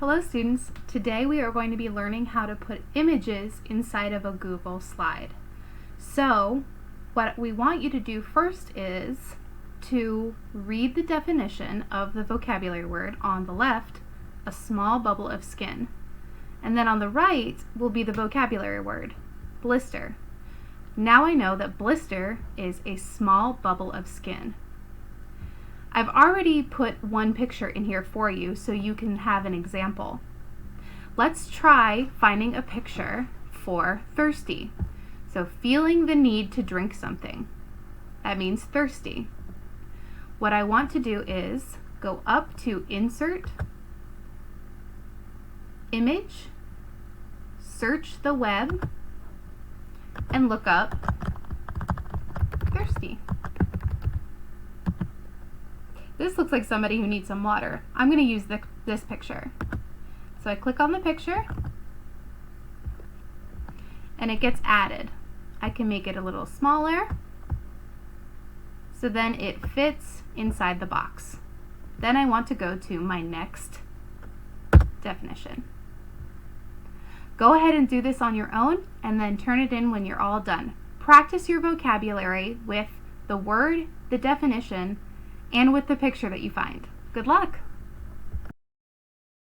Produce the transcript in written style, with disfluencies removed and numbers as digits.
Hello students, today we are going to be learning how to put images inside of a Google slide. So what we want you to do first is to read the definition of the vocabulary word on the left, a small bubble of skin. And then on the right will be the vocabulary word, blister. Now I know that blister is a small bubble of skin. I've already put one picture in here for you so you can have an example. Let's try finding a picture for thirsty. So feeling the need to drink something. That means thirsty. What I want to do is go up to Insert, Image, search the web, and look up thirsty. This looks like somebody who needs some water. I'm going to use this picture. So I click on the picture and it gets added. I can make it a little smaller so then it fits inside the box. Then I want to go to my next definition. Go ahead and do this on your own and then turn it in when you're all done. Practice your vocabulary with the word, the definition, and with the picture that you find. Good luck!